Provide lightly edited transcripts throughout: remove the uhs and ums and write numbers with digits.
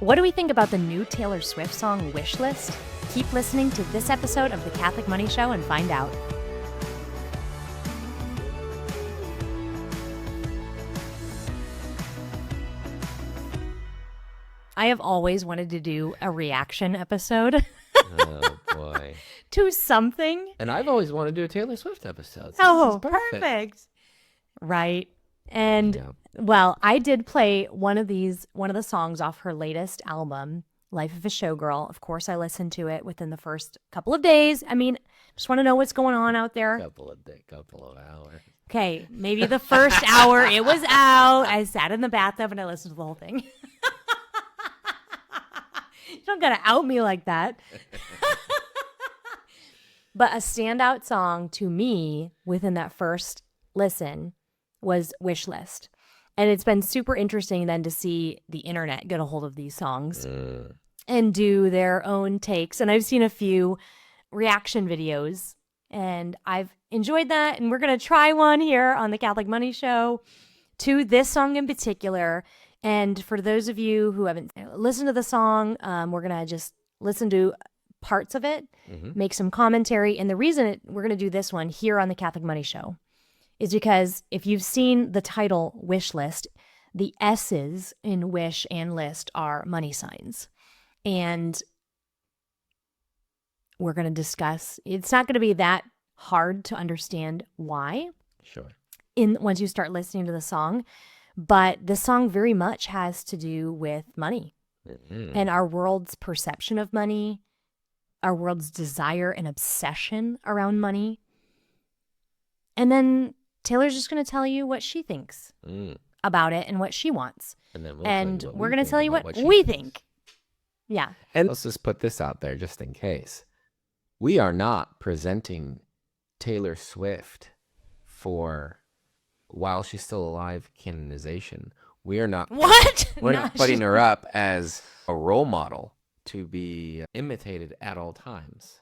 What do we think about the new Taylor Swift song, Wish List? Keep listening to this episode of The Catholic Money Show and find out. I have always wanted to do a reaction episode. Oh, boy. To something. And I've always wanted to do a Taylor Swift episode. So perfect. Right. And, well, I did play one of the songs off her latest album, Life of a Showgirl. Of course, I listened to it within the first couple of days. I mean, just want to know what's going on out there. Couple of hours. Okay, maybe the first hour it was out. I sat in the bathtub and I listened to the whole thing. You don't gotta out me like that. But a standout song to me within that first listen was Wish List. And it's been super interesting then to see the internet get a hold of these songs and do their own takes. And I've seen a few reaction videos and I've enjoyed that. And we're going to try one here on the Catholic Money Show to this song in particular. And for those of you who haven't listened to the song, we're going to just listen to parts of it, make some commentary. And the reason we're going to do this one here on the Catholic Money Show is because if you've seen the title Wish List, the S's in wish and list are money signs. And we're going to discuss, it's not going to be that hard to understand why. Sure. Once you start listening to the song. But the song very much has to do with money and our world's perception of money, our world's desire and obsession around money. And then Taylor's just going to tell you what she thinks about it and what she wants. And then we're going to tell you what we think. Yeah. And let's just put this out there just in case. We are not presenting Taylor Swift for while she's still alive canonization. We are not. What? We're not putting her up as a role model to be imitated at all times.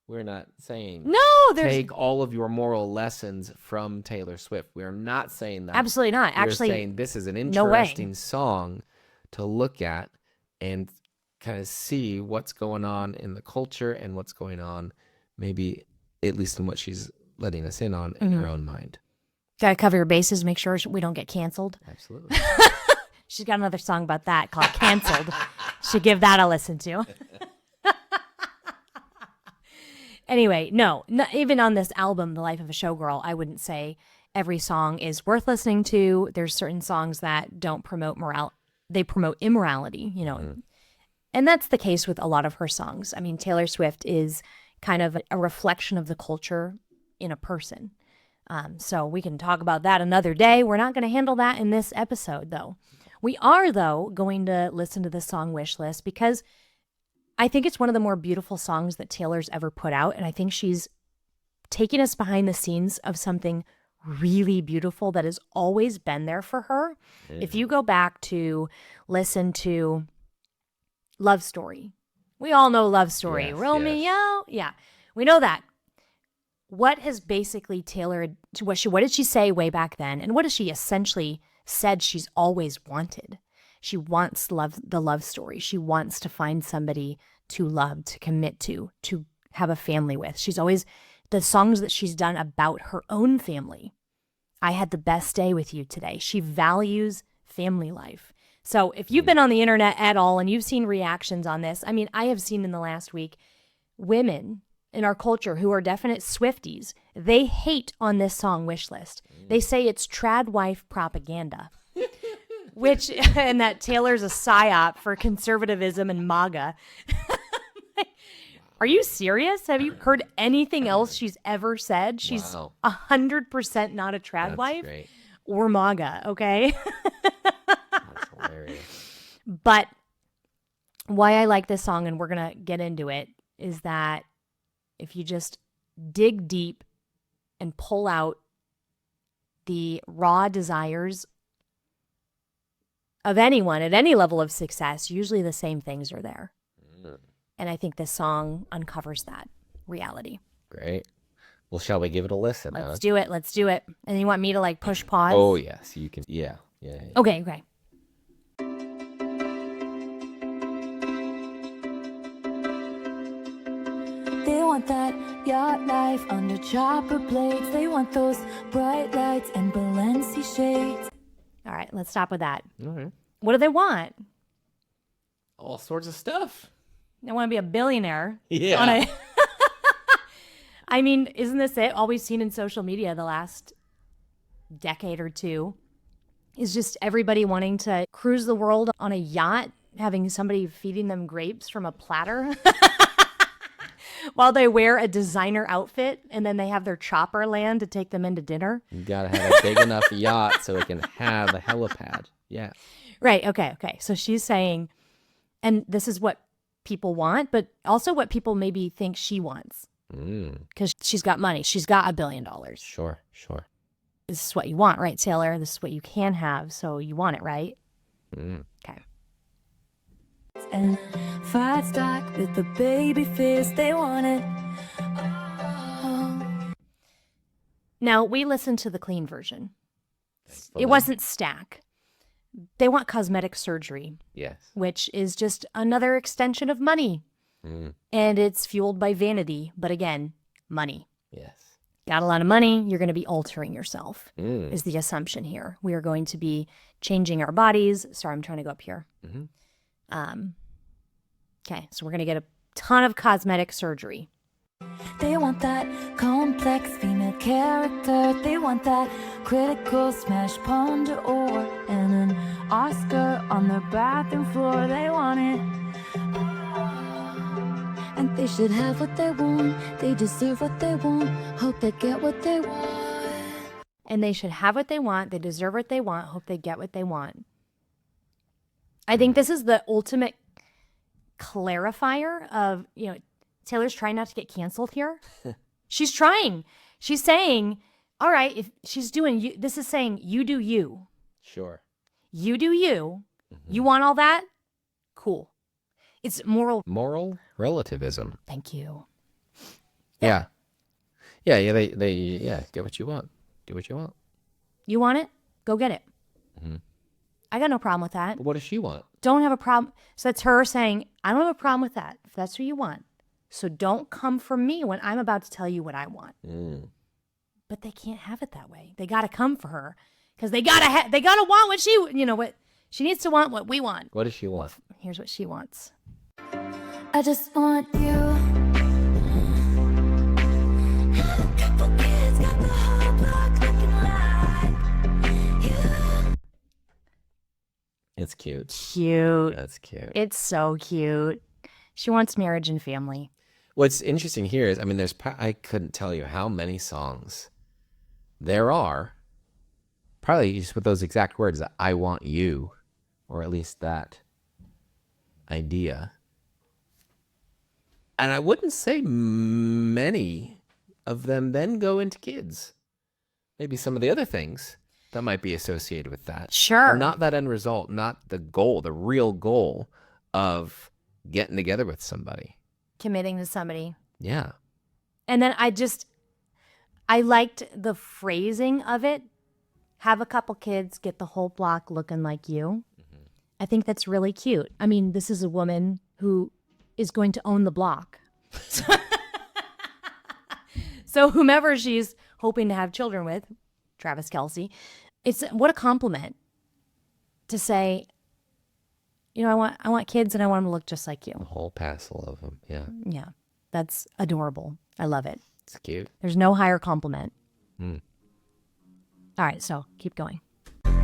We're not saying take all of your moral lessons from Taylor Swift. We are not saying that. Absolutely not. Actually, we're saying this is an interesting song to look at and kind of see what's going on in the culture and what's going on, maybe at least in what she's letting us in on in her own mind. Got to cover your bases, make sure we don't get canceled. Absolutely. She's got another song about that called Canceled. Should give that a listen to. Anyway, no, even on this album, The Life of a Showgirl, I wouldn't say every song is worth listening to. There's certain songs that don't promote they promote immorality, you know. And that's the case with a lot of her songs. I mean, Taylor Swift is kind of a reflection of the culture in a person. So we can talk about that another day. We're not going to handle that in this episode, though. We are, though, going to listen to the song Wish List because I think it's one of the more beautiful songs that Taylor's ever put out. And I think she's taking us behind the scenes of something really beautiful that has always been there for her. Yeah. If you go back to listen to Love Story, we all know Love Story. Yes, Romeo, yes. Yeah, we know that. What has basically tailored to what did she say way back then? And what has she essentially said she's always wanted? She wants the love story. She wants to find somebody to love, to commit to have a family with. She's always, the songs that she's done about her own family. I had the best day with you today. She values family life. So if you've been on the internet at all and you've seen reactions on this, I mean, I have seen in the last week women in our culture who are definite Swifties, they hate on this song Wish List. They say it's trad wife propaganda, and that Taylor's a psyop for conservatism and MAGA. Are you serious? Have you heard anything else she's ever said? She's 100% not a trad wife great. Or MAGA, okay? That's hilarious. But why I like this song, and we're going to get into it, is that if you just dig deep and pull out the raw desires of anyone at any level of success, usually the same things are there. And I think this song uncovers that reality. Great. Well, shall we give it a listen? Let's do it. Let's do it. And you want me to push pause? Oh, yes. You can. Yeah. Okay. want that yacht life under chopper blades. They want those bright lights and Balenci shades. All right, let's stop with that. All right. What do they want? All sorts of stuff. They want to be a billionaire. Yeah. I mean, isn't this it? All we've seen in social media the last decade or two is just everybody wanting to cruise the world on a yacht, having somebody feeding them grapes from a platter while they wear a designer outfit, and then they have their chopper land to take them into dinner. You gotta have a big enough yacht so it can have a helipad. Yeah. Right. Okay. So she's saying, and this is what people want, but also what people maybe think she wants. Because she's got money. She's got $1 billion. Sure. This is what you want, right, Taylor? This is what you can have, so you want it, right? Okay. And fight stock with the baby face, they want it. Oh. Now, we listened to the clean version. Thankfully. It wasn't Stack. They want cosmetic surgery, Yes. which is just another extension of money. And it's fueled by vanity, but again, money. Yes. Got a lot of money, you're going to be altering yourself, is the assumption here. We are going to be changing our bodies. Sorry, I'm trying to go up here. Okay, so we're going to get a ton of cosmetic surgery. They want that complex female character. They want that critical smash ponder or and an Oscar on their bathroom floor. They want it. And they should have what they want. They deserve what they want. Hope they get what they want. And they should have what they want. They deserve what they want. Hope they get what they want. I think this is the ultimate clarifier of, Taylor's trying not to get canceled here. She's trying. She's saying, all right, if she's doing you, this is saying you do you. Sure. You do you. You want all that? Cool. It's moral relativism. Thank you. Yeah. They get what you want. Do what you want. You want it? Go get it. I got no problem with that. But what does she want? Don't have a problem. So that's her saying, I don't have a problem with that if that's what you want. So don't come for me when I'm about to tell you what I want. But they can't have it that way. They got to come for her because they got to want what she needs to want what we want. What does she want? Here's what she wants. I just want you. Have a couple kids, got the whole block looking like you. It's cute. Cute. That's cute. It's so cute. She wants marriage and family. What's interesting here is, I couldn't tell you how many songs there are, probably just with those exact words, that I want you, or at least that idea. And I wouldn't say many of them then go into kids. Maybe some of the other things that might be associated with that. Sure. Are not that end result, not the goal, the real goal of getting together with somebody. Committing to somebody. Yeah. And then I liked the phrasing of it. Have a couple kids, get the whole block looking like you. I think that's really cute. I mean, this is a woman who is going to own the block. So whomever she's hoping to have children with, Travis Kelce, what a compliment to say, I want kids and I want them to look just like you. A whole passel of them. Yeah. Yeah. That's adorable. I love it. It's cute. There's no higher compliment. All right, so keep going.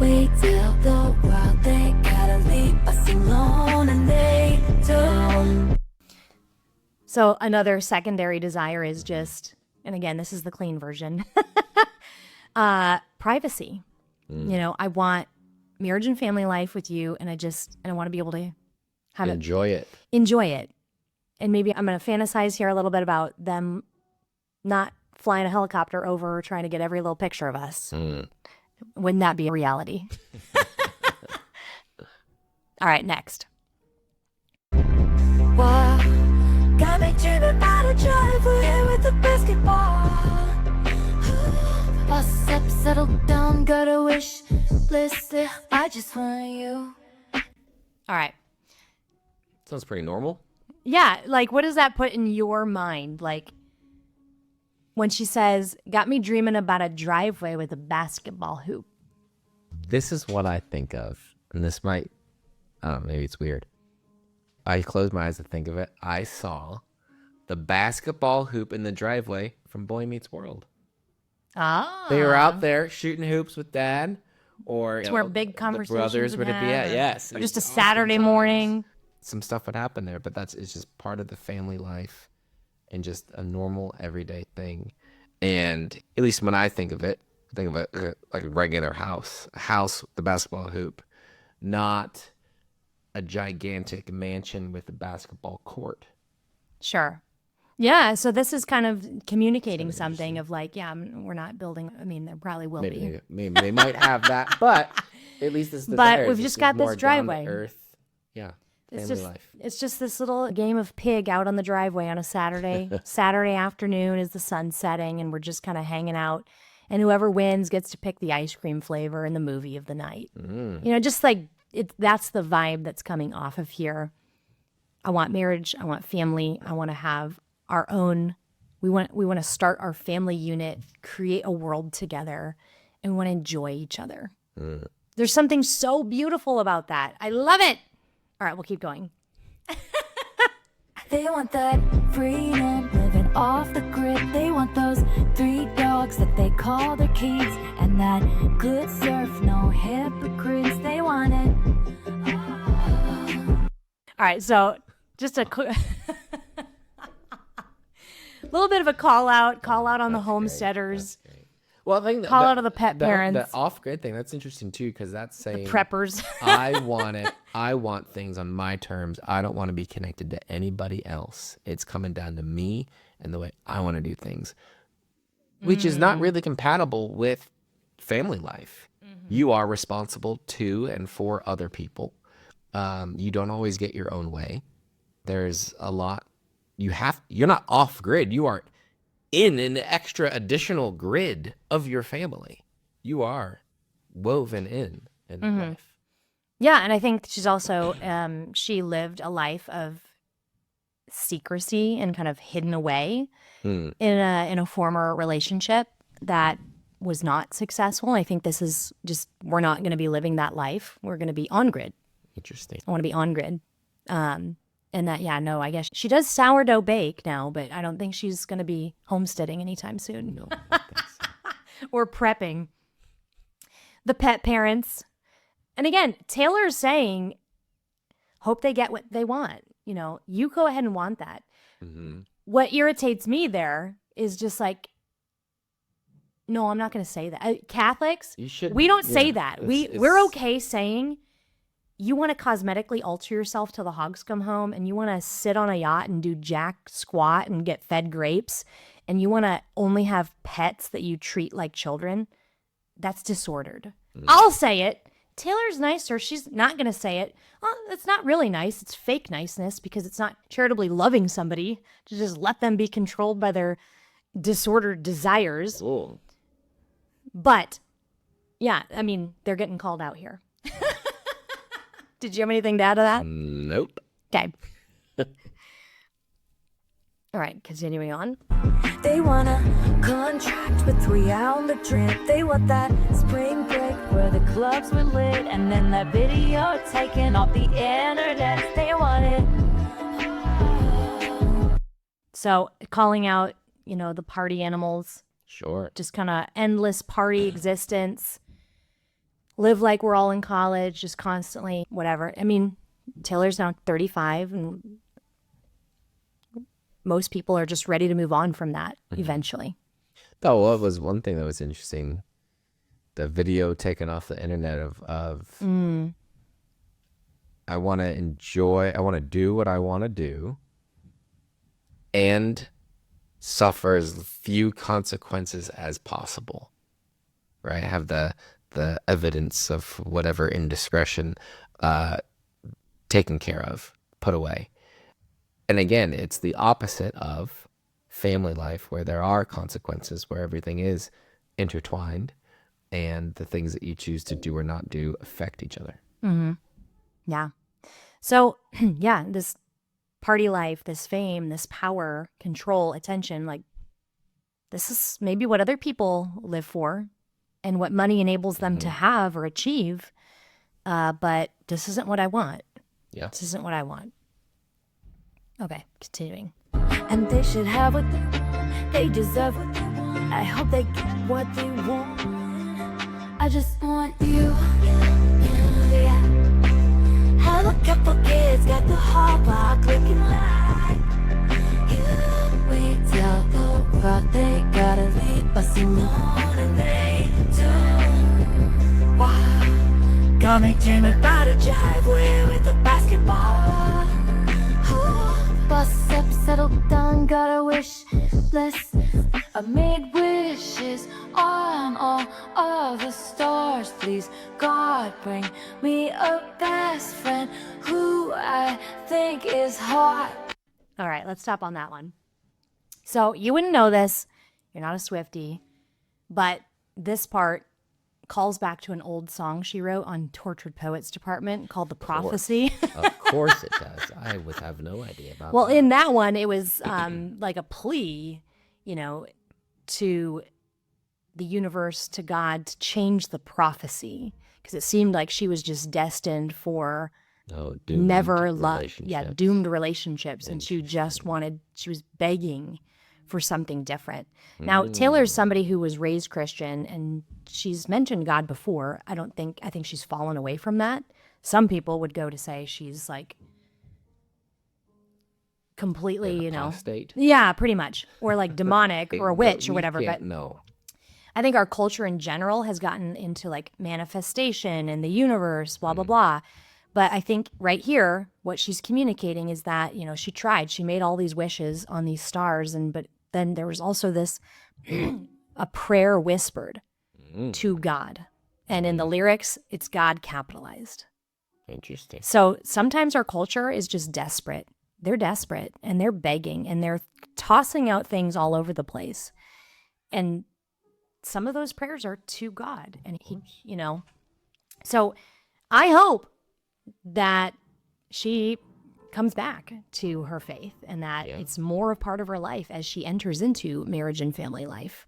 We tell the world they gotta leave us alone and they don't. So another secondary desire is just, and again, this is the clean version, privacy. I want marriage and family life with you, and I want to be able to have Enjoy it. Enjoy it. And maybe I'm going to fantasize here a little bit about them not flying a helicopter over trying to get every little picture of us. Wouldn't that be a reality? All right, next. Wow, got me dreaming about a driveway with a basketball. Boss up, settle down, got a wish list. I just want you. All right. Sounds pretty normal. Yeah, like what does that put in your mind? Like when she says, got me dreaming about a driveway with a basketball hoop. This is what I think of. And this might, I don't know, maybe it's weird. I closed my eyes to think of it. I saw the basketball hoop in the driveway from Boy Meets World. Ah. They were out there shooting hoops with Dad, or It's where big the conversations brothers would would be have, at. Yes, or it just a was awesome Saturday times. morning. Some stuff would happen there, but it's just part of the family life and just a normal everyday thing. And at least when I think of it like a regular house, a house with the basketball hoop, not a gigantic mansion with a basketball court. Sure. Yeah, so this is kind of communicating something of like, yeah, we're not building. I mean, there probably will be. Maybe they might have that, but at least this. But we've just got this driveway. Earth, yeah, family life. It's just this little game of pig out on the driveway on a Saturday. Saturday afternoon as the sun's setting, and we're just kind of hanging out. And whoever wins gets to pick the ice cream flavor in the movie of the night. You know, just like that's the vibe that's coming off of here. I want marriage. I want family. I want to have our own. We want to start our family unit, create a world together, and we want to enjoy each other. There's something so beautiful about that. I love it. All right, we'll keep going. They want that freedom, living off the grid. They want those 3 dogs that they call their kids, and that good surf, no hypocrites. They want it. All right, so just a little bit of a call out on the homesteaders. Well, I think Call out of the pet parents. The off-grid thing, that's interesting too, because that's saying Preppers. I want it. I want things on my terms. I don't want to be connected to anybody else. It's coming down to me and the way I want to do things, which is not really compatible with family life. You are responsible to and for other people. You don't always get your own way. There's a lot. You're not off grid. You are in an extra additional grid of your family. You are woven in life. Yeah, and I think she's also she lived a life of secrecy and kind of hidden away in a former relationship that was not successful. I think this is just, we're not going to be living that life. We're going to be on grid. Interesting. I want to be on grid. And that, yeah, no, I guess she does sourdough bake now, but I don't think she's going to be homesteading anytime soon. No, I don't think so. Or prepping. The pet parents. And again, Taylor's saying, hope they get what they want. You know, you go ahead and want that. What irritates me there is just like, no, I'm not going to say that. Catholics, we don't say that. We're okay saying, you want to cosmetically alter yourself till the hogs come home, and you want to sit on a yacht and do jack squat and get fed grapes, and you want to only have pets that you treat like children. That's disordered. I'll say it. Taylor's nicer. She's not going to say it. Well, it's not really nice. It's fake niceness because it's not charitably loving somebody to just let them be controlled by their disordered desires. Ooh. But, yeah, I mean, they're getting called out here. Did you have anything to add to that? Nope. Okay. All right, continuing on. They want a contract with 3-hour trip. They want that spring break where the clubs were lit, and then that video taken off the internet. They want it. So calling out, you know, the party animals. Sure. Just kind of endless party existence. Live like we're all in college, just constantly, whatever. I mean, Taylor's now 35, and most people are just ready to move on from that eventually. Oh, what was one thing that was interesting? The video taken off the internet of I want to do what I want to do and suffer as few consequences as possible. Right? Have the evidence of whatever indiscretion taken care of, put away. And again, it's the opposite of family life, where there are consequences, where everything is intertwined, and the things that you choose to do or not do affect each other. Yeah. So, yeah, this party life, this fame, this power, control, attention, like, this is maybe what other people live for and what money enables them to have or achieve. But this isn't what I want. Yeah. This isn't what I want. Okay, continuing. And they should have what they want. They deserve what they want. I hope they get what they want. I just want you. Yeah. Have a couple kids, got the hall block looking like you. We tell the world they gotta leave us alone, and they do. Wow. Gonna dream about a driveway with a basketball. Ooh. Bus up, settle down, got a wish list. I made wishes on all of the stars. Please, God, bring me a best friend who I think is hot. All right, let's stop on that one. So you wouldn't know this. You're not a Swiftie. But this part calls back to an old song she wrote on Tortured Poets Department called The Prophecy. Of course it does. I would have no idea about Well, that. in that one, it was like a plea, to the universe, to God, to change the prophecy. Because it seemed like she was just destined for doomed relationships. And she was begging for something different. Now, Taylor's somebody who was raised Christian, and she's mentioned God before. I think she's fallen away from that. Some people would go to say she's like completely, apostate. Yeah, pretty much. Or like demonic or a witch or whatever. But But no. I think our culture in general has gotten into like manifestation and the universe, blah, blah, blah. But I think right here, what she's communicating is that, she made all these wishes on these stars. But then there was also this, a prayer whispered to God. And in the lyrics, it's God capitalized. Interesting. So sometimes our culture is just desperate. They're desperate and they're begging and they're tossing out things all over the place. And some of those prayers are to God. And so I hope that she comes back to her faith and that it's more a part of her life as she enters into marriage and family life.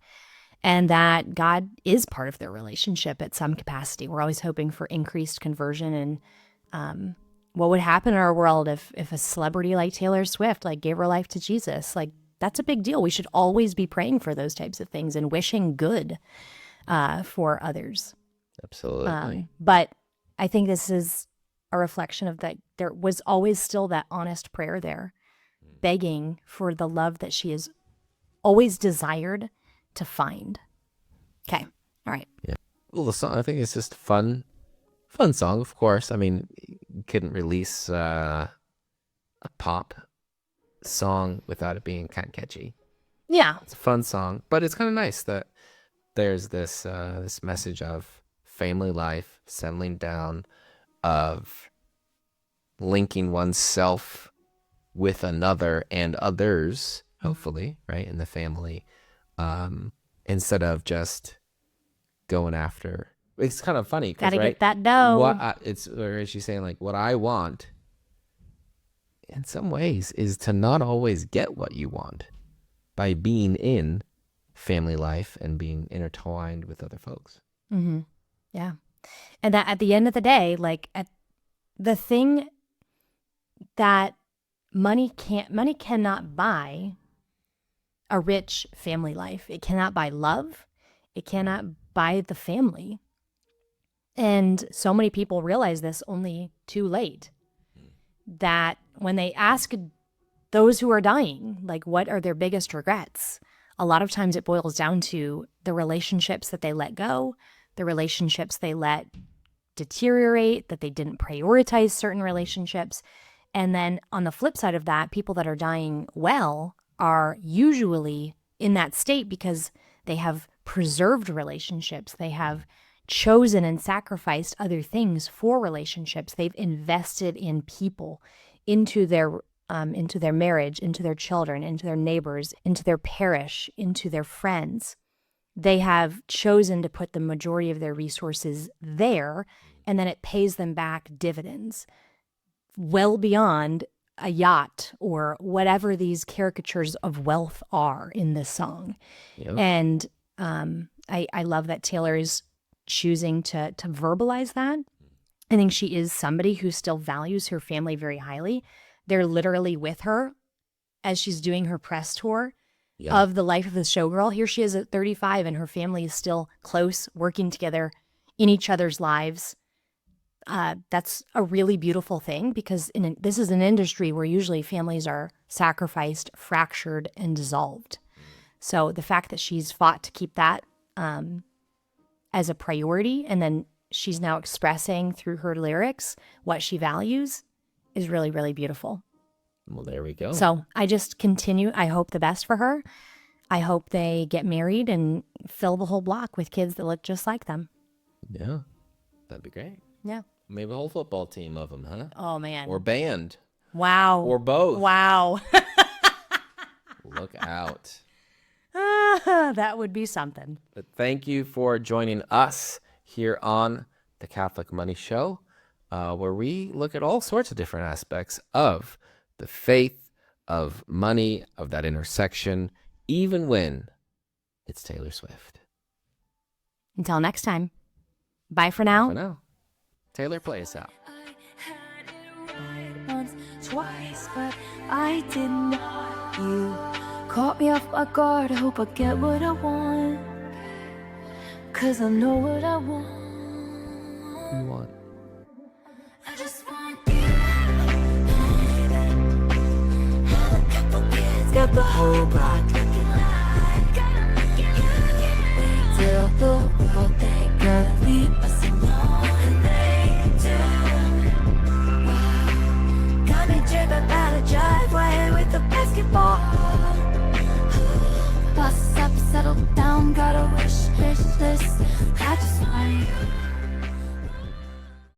And that God is part of their relationship at some capacity. We're always hoping for increased conversion. And what would happen in our world if a celebrity like Taylor Swift gave her life to Jesus? That's a big deal. We should always be praying for those types of things and wishing good for others. Absolutely. But I think this is a reflection of that. There was always still that honest prayer there, begging for the love that she has always desired to find. Okay. All right. Yeah. Well, the song, I think it's just a fun song, of course. I mean, you couldn't release a pop song without it being kind of catchy. Yeah. It's a fun song, but it's kind of nice that there's this message of family life, settling down, of linking oneself with another and others, hopefully, right, in the family, instead of just going after. It's kind of funny. Gotta right, get that dough. Or is she saying what I want, in some ways, is to not always get what you want by being in family life and being intertwined with other folks. Mm-hmm. Yeah. And that at the end of the day, the thing that money cannot buy a rich family life. It cannot buy love. It cannot buy the family. And so many people realize this only too late. That when they ask those who are dying, what are their biggest regrets? A lot of times it boils down to the relationships that they let go, the relationships they let deteriorate, that they didn't prioritize certain relationships. And then on the flip side of that, people that are dying well are usually in that state because they have preserved relationships. They have chosen and sacrificed other things for relationships. They've invested in people, into their marriage, into their children, into their neighbors, into their parish, into their friends. They have chosen to put the majority of their resources there, and then it pays them back dividends well beyond a yacht or whatever these caricatures of wealth are in this song. Yep. And I love that Taylor is choosing to verbalize that. I think she is somebody who still values her family very highly. They're literally with her as she's doing her press tour of the life of the showgirl. Here she is at 35 and her family is still close, working together in each other's lives. That's a really beautiful thing because this is an industry where usually families are sacrificed, fractured, and dissolved. So the fact that she's fought to keep that as a priority, and then she's now expressing through her lyrics what she values is really, really beautiful. Well, there we go. So I just continue. I hope the best for her. I hope they get married and fill the whole block with kids that look just like them. Yeah, that'd be great. Yeah. Maybe a whole football team of them, huh? Oh, man. Or band. Wow. Or both. Wow. Look out. That would be something. But thank you for joining us here on the Catholic Money Show, where we look at all sorts of different aspects of the faith, of money, of that intersection, even when it's Taylor Swift. Until next time. Bye for now. For now. Taylor, play us out. Once, twice, but I didn't. You caught me off my guard. I hope I get what I want, 'cause I know what I want. You want? I just want you. Have a couple kids, got the whole block looking like. Wait till the world they gonna leave us alone, and they do. Wow. Got me driven by the driveway with the basketball. Boss up, settle down, got a wish list.